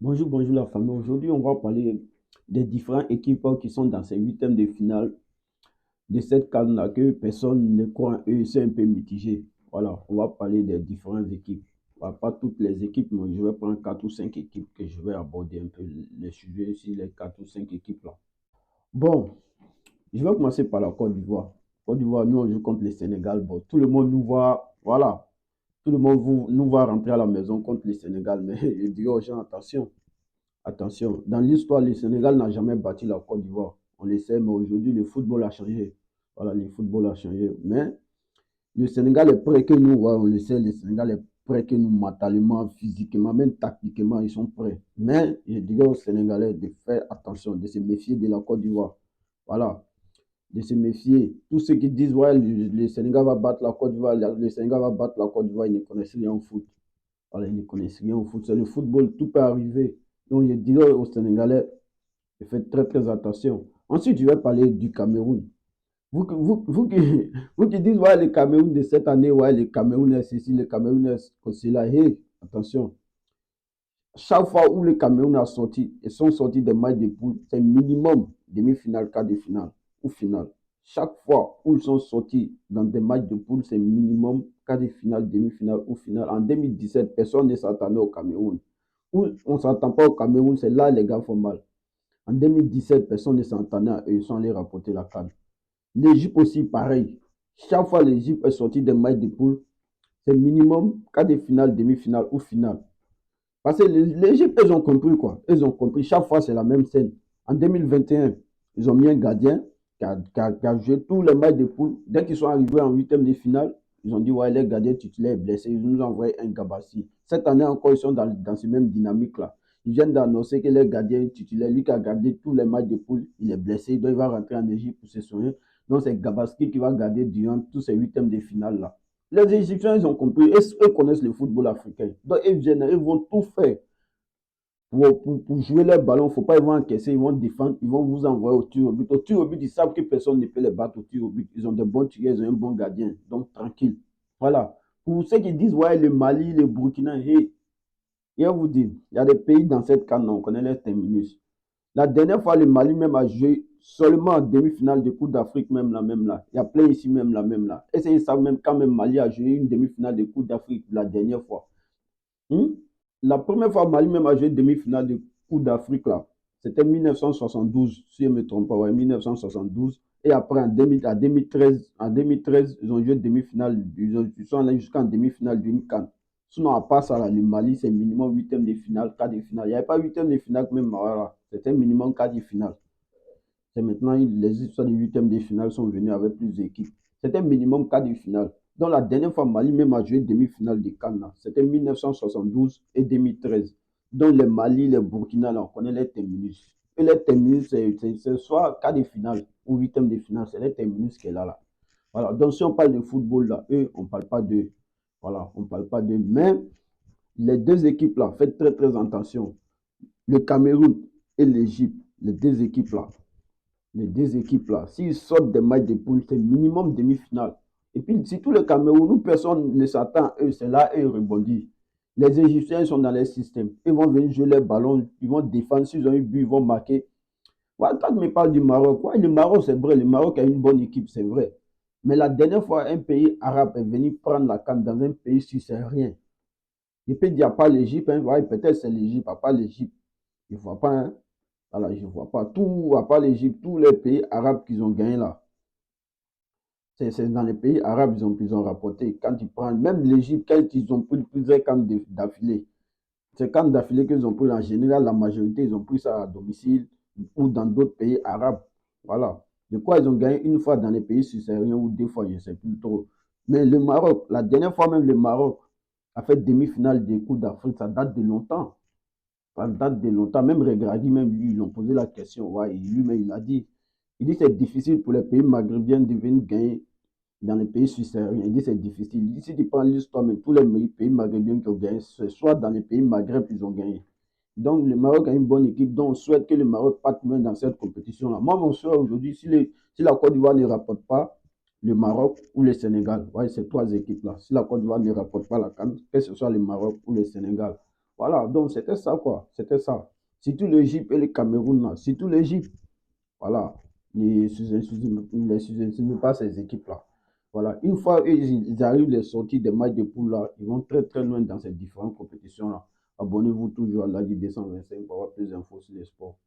Bonjour la famille. Aujourd'hui, on va parler des différentes équipes qui sont dans ces huitièmes de finale de cette CAN-là que personne ne croit en eux, c'est un peu mitigé. Voilà, on va parler des différentes équipes. Pas toutes les équipes, mais je vais prendre quatre ou cinq équipes que je vais aborder un peu les sujets sur les quatre ou cinq équipes là. Bon, je vais commencer par la Côte d'Ivoire. Côte d'Ivoire, nous on joue contre le Sénégal. Bon, tout le monde nous voit, voilà, tout le monde nous va rentrer à la maison contre le Sénégal, mais je dis aux gens, attention. Attention, dans l'histoire, le Sénégal n'a jamais battu la Côte d'Ivoire. On le sait, mais aujourd'hui, le football a changé. Voilà, le football a changé. Mais le Sénégal est prêt que nous, ouais, on le sait, le Sénégal est prêt que nous mentalement, physiquement, même tactiquement, ils sont prêts. Mais je dirais aux Sénégalais de faire attention, de se méfier de la Côte d'Ivoire. Voilà, de se méfier. Tous ceux qui disent, ouais, le Sénégal va battre la Côte d'Ivoire, le Sénégal va battre la Côte d'Ivoire, ils ne connaissent rien au foot. Voilà, ils ne connaissent rien au foot. C'est le football, tout peut arriver. Donc, je dirais aux Sénégalais, faites très, très attention. Ensuite, je vais parler du Cameroun. Vous, vous, vous, qui, vous qui dites, ouais, le Cameroun de cette année, ouais, le Cameroun est ceci, le Cameroun est cela. Hey, attention. Chaque fois où le Cameroun a sorti, ils sont sortis des matchs de poule, c'est minimum demi-finale, quart de finale ou finale. Chaque fois où ils sont sortis dans des matchs de poule, c'est minimum quart de finale, demi-finale ou finale. En 2017, personne ne s'attendait au Cameroun. Où on ne s'attend pas au Cameroun, c'est là les gars font mal. En 2017, personne ne s'entendait à eux, ils sont allés rapporter la CAN. L'Égypte aussi, pareil. Chaque fois l'Égypte est sortie des matchs de poule, c'est minimum quart de finale, demi-finale ou finale. Parce que l'Égypte, ils ont compris quoi. Ils ont compris. Chaque fois, c'est la même scène. En 2021, ils ont mis un gardien qui a joué tous les matchs de poule. Dès qu'ils sont arrivés en huitième de finale, ils ont dit, ouais, les gardiens titulaires est blessé. Ils nous ont envoyé un Gabassi. Cette année encore, ils sont dans ces mêmes dynamiques-là. Ils viennent d'annoncer que les gardiens titulaires, lui qui a gardé tous les matchs de poule, il est blessé. Donc, il va rentrer en Égypte pour se soigner. Donc, c'est Gabaski qui va garder durant tous ces huitièmes de finale-là. Les Égyptiens, ils ont compris. Eux connaissent le football africain. Donc, ils viennent, ils vont tout faire pour jouer leur ballon. Il ne faut pas ils vont encaisser, ils vont défendre, ils vont vous envoyer au tir au but. Au tir au but, ils savent que personne ne peut les battre au tir au but. Ils ont de bons tireurs, ils ont un bon gardien. Donc, tranquille. Voilà. Pour ceux qui disent, ouais, le Mali, le Burkina, hey, je vous dis, il y a des pays dans cette canne, on connaît les terminus. La dernière fois, le Mali même a joué seulement en demi-finale de Coupe d'Afrique, même là, même là. Il y a plein ici, même là, même là. Et ils savent même quand même Mali a joué une demi-finale de Coupe d'Afrique la dernière fois. Hmm? La première fois, Mali même a joué demi-finale de Coupe d'Afrique là. C'était 1972, si je ne me trompe pas, ouais, 1972. Et après, en 2013, ils ont joué demi-finale, ils sont allés jusqu'en demi-finale d'une CAN. Sinon, à part ça, là, le Mali, c'est minimum huitième de finale, quart de finale. Il n'y avait pas huitième de finale même, voilà. C'était minimum quart de finale. C'est maintenant, les histoires de huitième de finale sont venues avec plus d'équipes. C'était minimum quart de finale. Donc la dernière fois, Mali même a joué demi-finale de Cannes. C'était 1972 et 2013. Donc les Mali, les Burkina, là, on connaît les terminus. Et les terminus, c'est soit quart de finale ou huitième de finale. C'est les terminus qu'elle a là. Voilà. Donc si on parle de football, là, eux, on ne parle pas d'eux. Voilà, on ne parle pas d'eux. Mais les deux équipes là, faites très très attention. Le Cameroun et l'Égypte, les deux équipes là, s'ils sortent des matchs de poule, c'est minimum demi-finale. Et puis, si tout le Cameroun, où personne ne s'attend à eux, c'est là eux rebondissent. Les Égyptiens sont dans leur système. Ils vont venir jouer les ballons, ils vont défendre. S'ils ont eu but, ils vont marquer. Ouais, quand tu me parles du Maroc, ouais, le Maroc, c'est vrai. Le Maroc a une bonne équipe, c'est vrai. Mais la dernière fois, un pays arabe est venu prendre la canne dans un pays rien. Je peux dire pas l'Égypte, hein, ouais, peut-être c'est l'Égypte, pas l'Égypte. Il ne voit pas, hein. Voilà, je ne vois pas. Tout, à part l'Égypte, tous les pays arabes qu'ils ont gagnés là, c'est dans les pays arabes ils ont rapporté. Quand ils prennent, même l'Égypte, quand ils ont pris plusieurs camps d'affilée, ces camps d'affilée qu'ils ont pris en général, la majorité, ils ont pris ça à domicile ou dans d'autres pays arabes. Voilà. De quoi ils ont gagné une fois dans les pays subsahariens ou deux fois, je ne sais plus trop. Mais le Maroc, la dernière fois même le Maroc a fait demi-finale des Coupes d'Afrique, ça date de longtemps. Ça date de longtemps. Même Regragui, même lui, ils ont posé la question. Ouais, lui-même, il a dit. Il dit que c'est difficile pour les pays maghrébins de venir gagner dans les pays suisse-aériens. Il dit que c'est difficile. Il dit si tu prends l'histoire, mais tous les pays maghrébins qui ont gagné, c'est soit dans les pays maghrébins qu'ils ont gagné. Donc le Maroc a une bonne équipe, donc on souhaite que le Maroc parte loin dans cette compétition-là. Moi, mon souhait aujourd'hui, si la Côte d'Ivoire ne rapporte pas le Maroc ou le Sénégal, ouais, ces trois équipes-là, si la Côte d'Ivoire ne rapporte pas la CAN, que ce soit le Maroc ou le Sénégal, Voilà, donc c'était ça, quoi. C'était ça. Surtout l'Égypte et le Cameroun, là. Surtout l'Égypte. Voilà. Ne sous-estime pas ces équipes-là. Voilà. Une fois ils arrivent les sorties des matchs de poules, là, ils vont très, très loin dans ces différentes compétitions-là. Abonnez-vous toujours à l'ADI 225 pour avoir plus d'infos sur les sports.